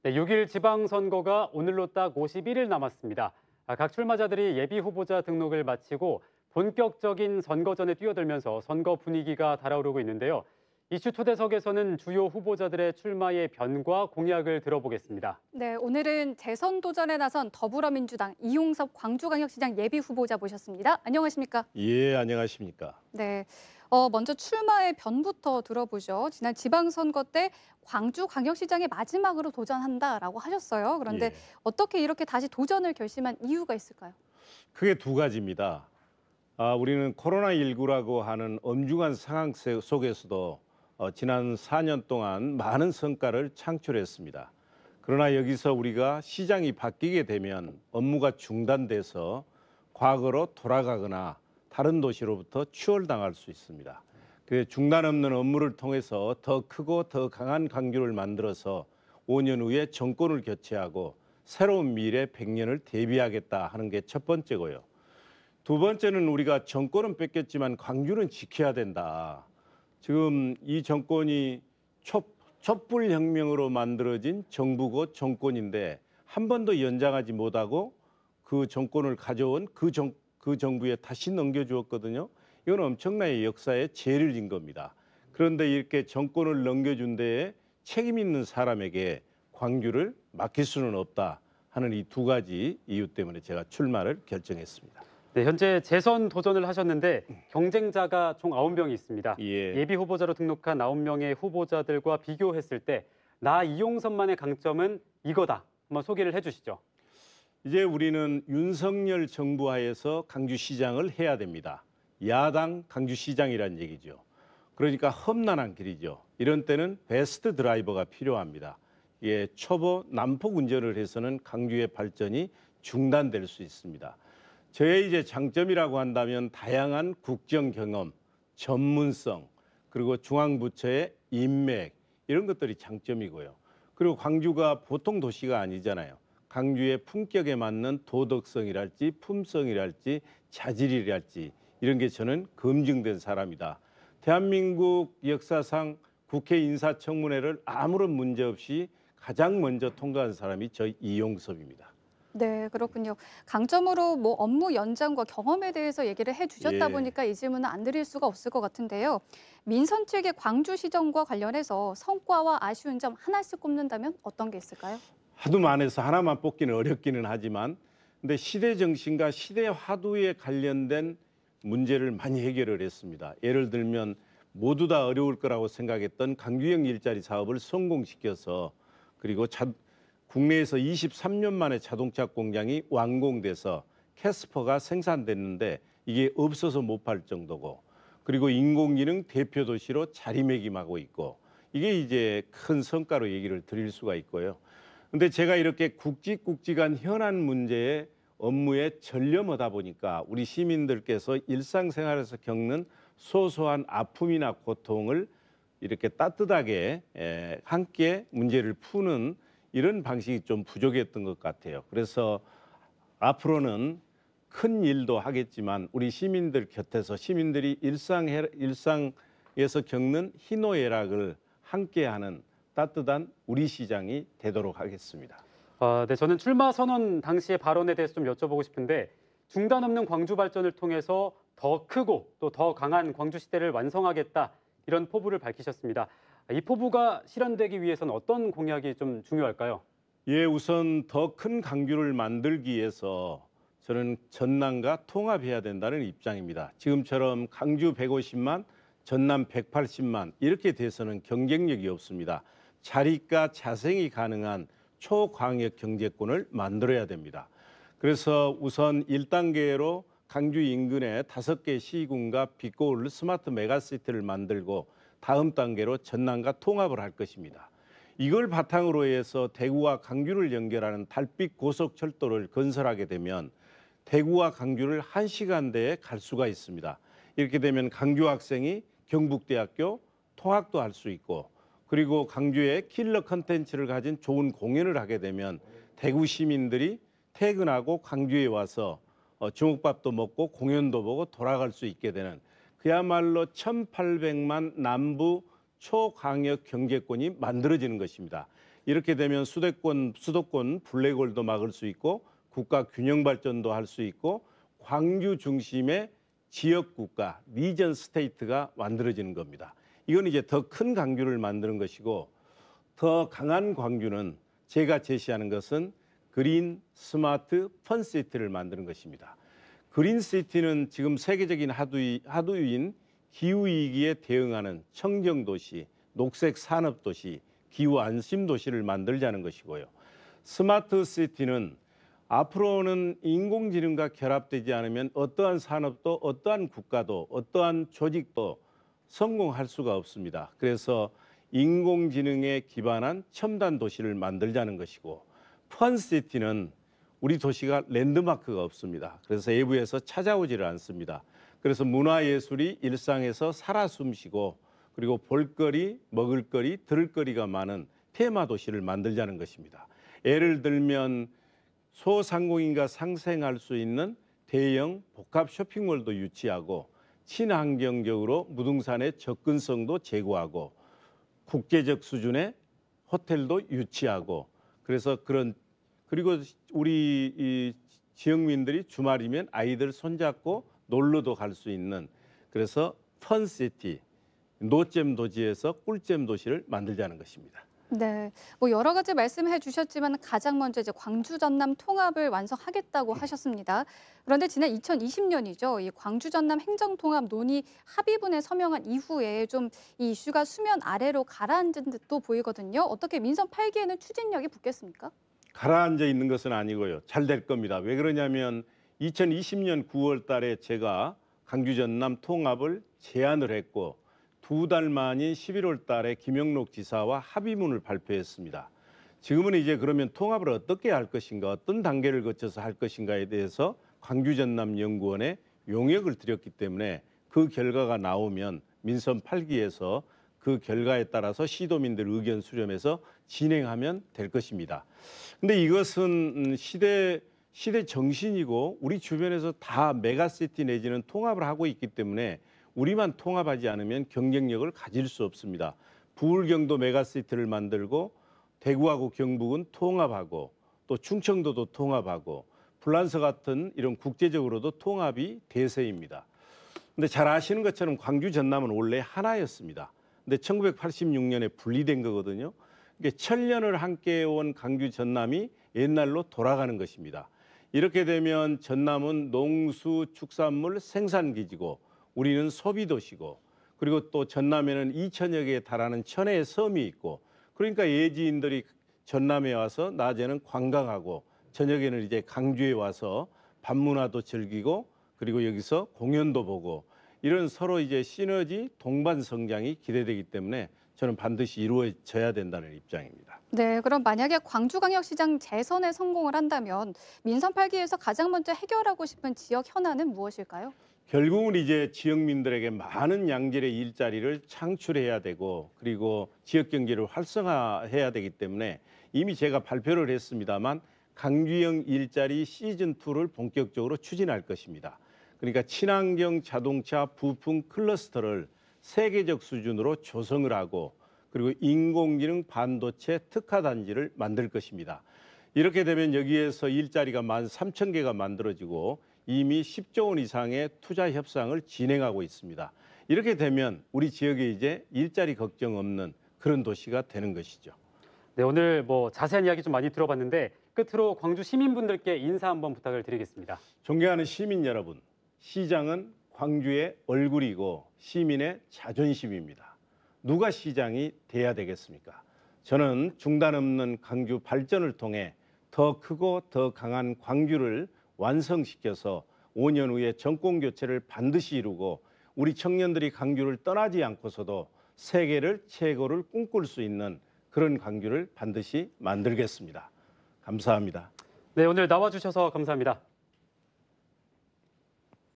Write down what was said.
네, 6일 지방선거가 오늘로 딱 51일 남았습니다. 각 출마자들이 예비 후보자 등록을 마치고 본격적인 선거전에 뛰어들면서 선거 분위기가 달아오르고 있는데요. 이슈 초대석에서는 주요 후보자들의 출마의 변과 공약을 들어보겠습니다. 네, 오늘은 재선 도전에 나선 더불어민주당 이용섭 광주광역시장 예비 후보자 모셨습니다. 안녕하십니까? 예, 안녕하십니까? 네, 먼저 출마의 변부터 들어보죠. 지난 지방선거 때 광주광역시장에 마지막으로 도전한다라고 하셨어요. 그런데 예. 어떻게 이렇게 다시 도전을 결심한 이유가 있을까요? 크게 두 가지입니다. 우리는 코로나19라고 하는 엄중한 상황 속에서도 지난 4년 동안 많은 성과를 창출했습니다. 그러나 여기서 우리가 시장이 바뀌게 되면 업무가 중단돼서 과거로 돌아가거나 다른 도시로부터 추월당할 수 있습니다. 그 중단 없는 업무를 통해서 더 크고 더 강한 광주를 만들어서 5년 후에 정권을 교체하고 새로운 미래 100년을 대비하겠다 하는 게 첫 번째고요. 두 번째는 우리가 정권은 뺏겼지만 광주는 지켜야 된다. 지금 이 정권이 촛불혁명으로 만들어진 정부고 정권인데 한 번도 연장하지 못하고 그 정권을 가져온 그 정부에 다시 넘겨주었거든요. 이건 엄청나게 역사의 죄를 진 겁니다. 그런데 이렇게 정권을 넘겨준 데에 책임 있는 사람에게 광주를 맡길 수는 없다 하는 이 두 가지 이유 때문에 제가 출마를 결정했습니다. 네, 현재 재선 도전을 하셨는데 경쟁자가 총 9명이 있습니다. 예. 예비 후보자로 등록한 9명의 후보자들과 비교했을 때 나 이용섭만의 강점은 이거다. 한번 소개를 해주시죠. 이제 우리는 윤석열 정부 하에서 강주시장을 해야 됩니다. 야당 강주시장이란 얘기죠. 그러니까 험난한 길이죠. 이런 때는 베스트 드라이버가 필요합니다. 예, 초보 난폭 운전을 해서는 강주의 발전이 중단될 수 있습니다. 저의 이제 장점이라고 한다면 다양한 국정 경험, 전문성, 그리고 중앙부처의 인맥 이런 것들이 장점이고요. 그리고 광주가 보통 도시가 아니잖아요. 광주의 품격에 맞는 도덕성이랄지 품성이랄지 자질이랄지 이런 게 저는 검증된 사람이다. 대한민국 역사상 국회 인사청문회를 아무런 문제 없이 가장 먼저 통과한 사람이 저 이용섭입니다. 네, 그렇군요. 강점으로 업무 연장과 경험에 대해서 얘기를 해주셨다 예. 보니까 이 질문은 안 드릴 수가 없을 것 같은데요. 민선 측의 광주시정과 관련해서 성과와 아쉬운 점 하나씩 꼽는다면 어떤 게 있을까요? 하도 많아서 하나만 뽑기는 어렵기는 하지만 근데 시대 정신과 시대 화두에 관련된 문제를 많이 해결을 했습니다. 예를 들면 모두 다 어려울 거라고 생각했던 강주형 일자리 사업을 성공시켜서 그리고 국내에서 23년 만에 자동차 공장이 완공돼서 캐스퍼가 생산됐는데 이게 없어서 못 팔 정도고 그리고 인공지능 대표 도시로 자리매김하고 있고 이게 이제 큰 성과로 얘기를 드릴 수가 있고요. 근데 제가 이렇게 굵직굵직한 현안 문제에 업무에 전념하다 보니까 우리 시민들께서 일상생활에서 겪는 소소한 아픔이나 고통을 이렇게 따뜻하게 함께 문제를 푸는 이런 방식이 좀 부족했던 것 같아요. 그래서 앞으로는 큰 일도 하겠지만 우리 시민들 곁에서 시민들이 일상에서 겪는 희노애락을 함께하는 따뜻한 우리 시장이 되도록 하겠습니다. 네, 저는 출마 선언 당시의 발언에 대해서 좀 여쭤보고 싶은데 중단 없는 광주 발전을 통해서 더 크고 또 더 강한 광주 시대를 완성하겠다 이런 포부를 밝히셨습니다. 이 포부가 실현되기 위해서는 어떤 공약이 좀 중요할까요? 예, 우선 더 큰 광주를 만들기 위해서 저는 전남과 통합해야 된다는 입장입니다. 지금처럼 광주 150만, 전남 180만 이렇게 돼서는 경쟁력이 없습니다. 자립과 자생이 가능한 초광역 경제권을 만들어야 됩니다. 그래서 우선 1단계로 광주 인근에 5개 시군과 빛고울 스마트 메가시티를 만들고 다음 단계로 전남과 통합을 할 것입니다. 이걸 바탕으로 해서 대구와 광주를 연결하는 달빛 고속철도를 건설하게 되면 대구와 광주를 1시간대에 갈 수가 있습니다. 이렇게 되면 광주 학생이 경북대학교 통학도 할 수 있고 그리고 광주에 킬러 컨텐츠를 가진 좋은 공연을 하게 되면 대구 시민들이 퇴근하고 광주에 와서 주먹밥도 먹고 공연도 보고 돌아갈 수 있게 되는 그야말로 1,800만 남부 초광역 경제권이 만들어지는 것입니다. 이렇게 되면 수도권 블랙홀도 막을 수 있고 국가 균형 발전도 할 수 있고 광주 중심의 지역 국가, 리전 스테이트가 만들어지는 겁니다. 이건 이제 더 큰 광주를 만드는 것이고 더 강한 광주는 제가 제시하는 것은 그린 스마트 펀시티를 만드는 것입니다. 그린시티는 지금 세계적인 하두위인 기후위기에 대응하는 청정도시, 녹색 산업도시, 기후 안심도시를 만들자는 것이고요. 스마트시티는 앞으로는 인공지능과 결합되지 않으면 어떠한 산업도 어떠한 국가도 어떠한 조직도 성공할 수가 없습니다. 그래서 인공지능에 기반한 첨단 도시를 만들자는 것이고 펀시티는 우리 도시가 랜드마크가 없습니다. 그래서 외부에서 찾아오지를 않습니다. 그래서 문화예술이 일상에서 살아 숨쉬고 그리고 볼거리, 먹을거리, 들을거리가 많은 테마 도시를 만들자는 것입니다. 예를 들면 소상공인과 상생할 수 있는 대형 복합 쇼핑몰도 유치하고 친환경적으로 무등산의 접근성도 제고하고 국제적 수준의 호텔도 유치하고 그래서 그리고 우리 이 지역민들이 주말이면 아이들 손잡고 놀러도 갈 수 있는 그래서 펀시티, 노잼 도시에서 꿀잼 도시를 만들자는 것입니다. 네, 뭐 여러 가지 말씀해 주셨지만 가장 먼저 이제 광주 전남 통합을 완성하겠다고 하셨습니다. 그런데 지난 2020년이죠. 이 광주 전남 행정 통합 논의 합의문에 서명한 이후에 좀 이 이슈가 수면 아래로 가라앉은 듯도 보이거든요. 어떻게 민선 8기에는 추진력이 붙겠습니까? 가라앉아 있는 것은 아니고요. 잘 될 겁니다. 왜 그러냐면 2020년 9월 달에 제가 광주 전남 통합을 제안을 했고 2달 만인 11월 달에 김영록 지사와 합의문을 발표했습니다. 지금은 이제 그러면 통합을 어떻게 할 것인가, 어떤 단계를 거쳐서 할 것인가에 대해서 광주 전남 연구원에 용역을 드렸기 때문에 그 결과가 나오면 민선 8기에서 그 결과에 따라서 시도민들 의견 수렴해서 진행하면 될 것입니다. 근데 이것은 시대 정신이고 우리 주변에서 다 메가시티 내지는 통합을 하고 있기 때문에 우리만 통합하지 않으면 경쟁력을 가질 수 없습니다. 부울경도 메가시티를 만들고 대구하고 경북은 통합하고 또 충청도도 통합하고 불란서 같은 이런 국제적으로도 통합이 대세입니다. 근데 잘 아시는 것처럼 광주 전남은 원래 하나였습니다. 근데 1986년에 분리된 거거든요. 이게 천년을 함께 온 광주 전남이 옛날로 돌아가는 것입니다. 이렇게 되면 전남은 농수축산물 생산기지고 우리는 소비도시고 그리고 또 전남에는 2천여 개에 달하는 천혜의 섬이 있고 그러니까 예지인들이 전남에 와서 낮에는 관광하고 저녁에는 이제 광주에 와서 밤문화도 즐기고 그리고 여기서 공연도 보고 이런 서로 이제 시너지 동반 성장이 기대되기 때문에 저는 반드시 이루어져야 된다는 입장입니다. 네, 그럼 만약에 광주광역시장 재선에 성공을 한다면 민선 8기에서 가장 먼저 해결하고 싶은 지역 현안은 무엇일까요? 결국은 이제 지역민들에게 많은 양질의 일자리를 창출해야 되고 그리고 지역 경제를 활성화해야 되기 때문에 이미 제가 발표를 했습니다만 강주형 일자리 시즌2를 본격적으로 추진할 것입니다. 그러니까 친환경 자동차 부품 클러스터를 세계적 수준으로 조성을 하고 그리고 인공지능 반도체 특화단지를 만들 것입니다. 이렇게 되면 여기에서 일자리가 13,000개가 만들어지고 이미 10조 원 이상의 투자 협상을 진행하고 있습니다. 이렇게 되면 우리 지역에 이제 일자리 걱정 없는 그런 도시가 되는 것이죠. 네, 오늘 뭐 자세한 이야기 좀 많이 들어봤는데 끝으로 광주 시민분들께 인사 한번 부탁을 드리겠습니다. 존경하는 시민 여러분, 시장은 광주의 얼굴이고 시민의 자존심입니다. 누가 시장이 돼야 되겠습니까? 저는 중단 없는 광주 발전을 통해 더 크고 더 강한 광주를 완성시켜서 5년 후에 정권 교체를 반드시 이루고 우리 청년들이 광주를 떠나지 않고서도 세계를 최고를 꿈꿀 수 있는 그런 광주를 반드시 만들겠습니다. 감사합니다. 네, 오늘 나와주셔서 감사합니다.